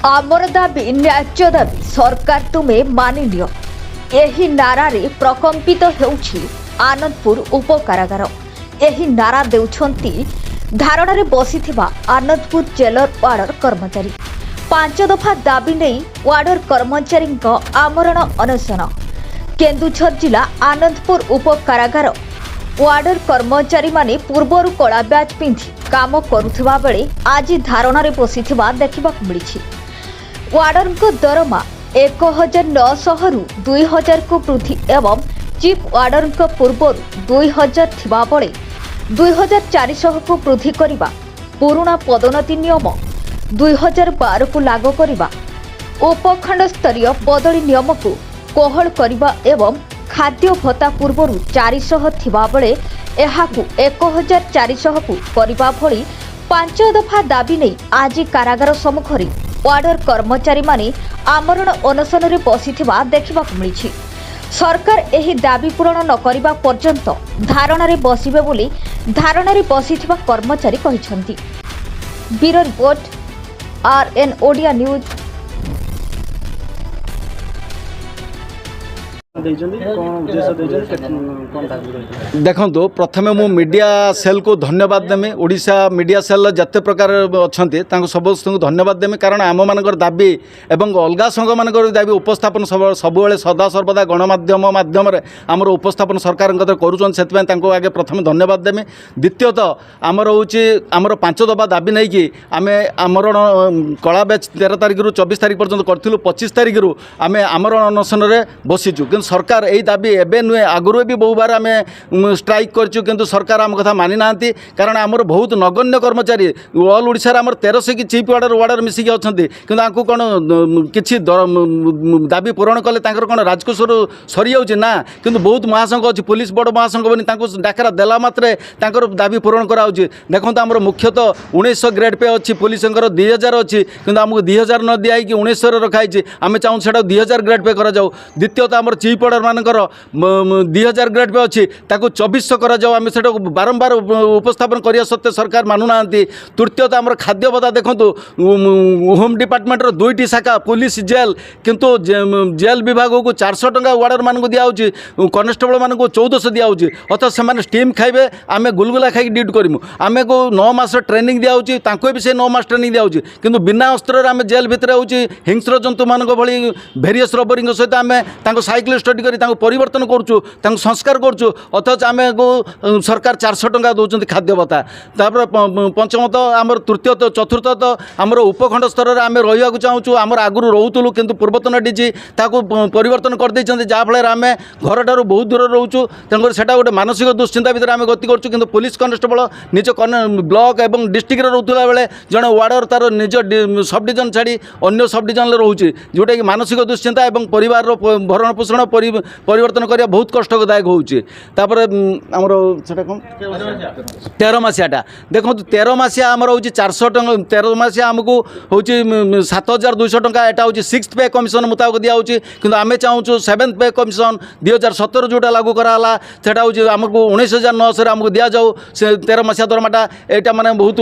आमर दाबी न्याय्य दाबी सरकार तुम्हें मानि नियो एही नारारे प्रकम्पित हेउछि आनंदपुर उपकारागार। एही नारा देउछंती धारणारे बसिथिबा आनंदपुर जेलर वार्डर कर्मचारी। 5 दफा दाबी नहीं वार्डर कर्मचारी आमरण अनशन। केन्दुझर जिला आनंदपुर उपकारागार वार्डर कर्मचारी माने पूर्वर कला ब्याज पिंधि काम करुथिबा बेले आज धारणारे बसिथिबा देखिबाकु मिलिछि। वार्डर दरमा 1900 रु 2000 को वृद्धि एवं चीफ वार्डर पूर्वर 2000 थिबा बेले 2400 को वृद्धि करिबा, पुराना पदोन्नति नियम 2012 को लागू करिबा, उपखंड स्तरीय बदली नियम को कोहल करिबा एवं खाद्य भत्ता पूर्वर 400 थिबा बेले एहाकु 1400 को करिबा भली 5 दफा दाबी नहीं आज कारागार सम्मुखरे वार्डर कर्मचारी माने आमरण अनशन रे बसिथिबा देखिबाकु मिलिछि। सरकार एही दाबी पूरण न करिबा पर्यंत धारणा रे बसिबे बोली धारणा रे बसिथिबा कर्मचारी कहिसंती। Bureau report R N Odia news. देखो प्रथमे मु मीडिया सेल को धन्यवाद देमी। ओडिशा मीडिया सेल जते प्रकार अच्छा समस्त को धन्यवाद देमी, कारण आम मानकर दाबी एवं अलगा संघ मानकर दाबी उपस्थापन सब सदा सर्वदा गणमाध्यम माध्यम आमर उपस्थापन सरकार करूँ आगे प्रथम धन्यवाद देमी। द्वितीयत आमर हूँ आमर 5 दफा दाबी नहीं कि आम आमर कला बैच 13 तारिख रु 24 तारिख पर्यंत करूँ। 25 तारिख रु आम आमरण अनशन बसीचु कि सरकार यही दाबी एवं नुहे आगुरी भी बहु बार आम स्ट्राइक करूँ, किंतु सरकार आम कथा मानि ना। कारण आमर बहुत नगण्य कर्मचारी ऑल ओडिशा आमर 1300 की चीफ वार्डर मिसिकी अच्छा, कि कौन किसी दाबी पूरण कले कौन राजकोषर सरी जाऊँगी ना, किंतु बहुत महासंघ अच्छी पुलिस बड़ महासंघ बनी डाकरा देला मात्रे दाबी पूरण कराऊँगी। देखो आमर मुख्यतः 1900 ग्रेड पे अच्छी पुलिस 2000 अच्छी, कि आमको 2000 न दिखाई 1900 रखाई आम चाहूँ से 2000 ग्रेड पे करा जाऊ। द्वितीयतः आमर चीफ वार्डर मानकर 2000 ग्रेड पे अच्छी 2400 करा जाऊ। आम से बारंबार उपस्थापन करिया सत्ते सरकार मानुना। तृतीयतः आमर खाद्य भत्ता देखो होम डिपार्टमेंट 2टी शाखा पुलिस जेल, किंतु जेल विभाग को 400 टंका वार्डर मान दिखाऊँगी, कनेस्टेबल मान 1400 दिखाऊँगी। अर्थात से स्टीम खाइबे आम गुलगुला खाई ड्यूटी करूँ। आम को 9 मास ट्रेनिंग दिखाऊँगी, भी से 9 मास ट्रेनिंग दिखाऊँगी, किंतु बिना अस्त्र आम जेल भितर हूँ हिंस्र जंतु मान भली भेरियस रबरी सहित आम साइकिल स्टडी कर परिवर्तन करुँ, संस्कार करुँ। अथच आम को सरकार 400 टंका दौरान खाद्य भत्ता। तापर पंचमत आमर तृतीयत चतुर्थत आमर उपखंड स्तर में आम रहा चाहूँ। आमर आगुरी रोलु, किंतु पूर्वतन डीजी ताकू परिवर्तन कर जहाँफल आम घर ठार बहुत दूर रोचु। तेणुकर से गोटे मानसिक दुश्चिंता भितर आम गति करूँ, किंतु पुलिस कनेस्टेबल निज ब्लॉक और डिस्ट्रिक्ट रोला बेले जड़े वार्डर तार निज सब डिविजन छाड़ी अन्य सब डिविजन रोचे, जोटा कि मानसिक दुश्चिंता और परिवार भरण पोषण परिवर्तन करने बहुत कष्टदायक होउची। तापर आमर सेटा कौन 13 मासियाटा देखो 13 मासिया आमर हूँ 400 टंका। 13 मासिया आमको हूँ 7200 टंका। एटा हूँ 6th पे कमिशन मुताबक दिया होची, किंतु आमे चाहूँ 7th पे कमिशन 2017 जोटा लागू कराला सेटा हूँ आमको 19,900 आमको दिया जाऊ। से 13 मासिया दरमाटा एटा माने बहुत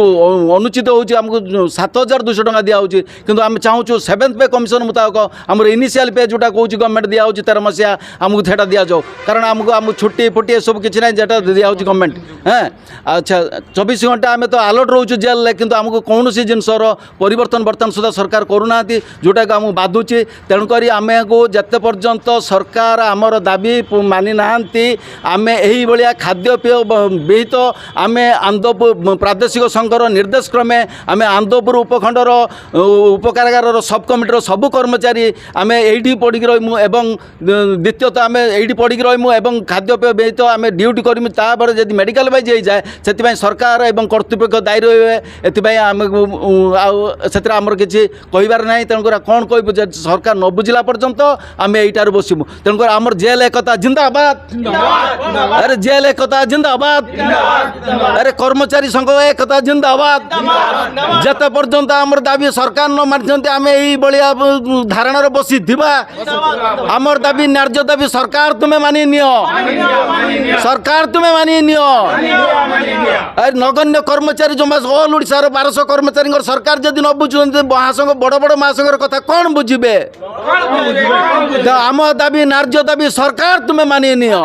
अनुचित होची, आमको 7,200 टंका दिया होची, किंतु आमे चाहूँ 7th पे कमिशन मुताबक आमर इनिशियल पे जोटा कहूँ गवर्नमेंट दिया होची 13 मासिया आमको सेटा दिया जाऊ। कारण आमको छुट्टी फुट्टी सब किसी ना जेटा दिया होची गवर्नमेंट। हाँ अच्छा 24 घंटा आम तो अलर्ट रोचु जेल, किंतु आमको कौन सी जिनसर परिवर्तन बर्तमान सुधा सरकार करूना, जोटा कि आमको बाधुची। तेणुक आम को जिते पर्यंत सरकार आमर दाबी मानि ना आम यही भाया खाद्य पेय विहित आम आनंदपुर प्रादेशिक संघर निर्देश क्रमे आम आनंदपुर उपखंडर उपकारागार सब कमिटर सबू कर्मचारी आम यही पढ़ी रहीमु। एवं द्वितीयतः आम यही पढ़ी रहीमु एवं खाद्य पेय व्यहित आम ड्यूटी करमु। तापर जब मेडिकल वाइज हो जाए से सरकार एवं कर्तृपक्ष दायी रही एपाई आम आमर किसी कहार ना। तेणुक कौन कह सरकार न बुझला पर्यंत आम यहीटार बसमु। तेणुक आमर जेल एकता जिंदाबाद, अरे जेल एकता जिंदाबाद, अरे कर्मचारी संघ एकता जिंदाबाद। जते पर्यंत आमर दाबी सरकार न मानी आम यही भाया धारणा बसी आमर दाबी न्याय्य दाबी सरकार तुम्हें मानि नियो सरकार तुम्हें मानि नियो नगण्य कर्मचारी जो ऑल ओडिशा 1200 कर्मचारी सरकार जदि न बुझुंत महासंघ बड़ बड़ महासंघर कथा कौन बुझे आम दाबी न्याय्य दाबी सरकार तुम्हें मानि नियो।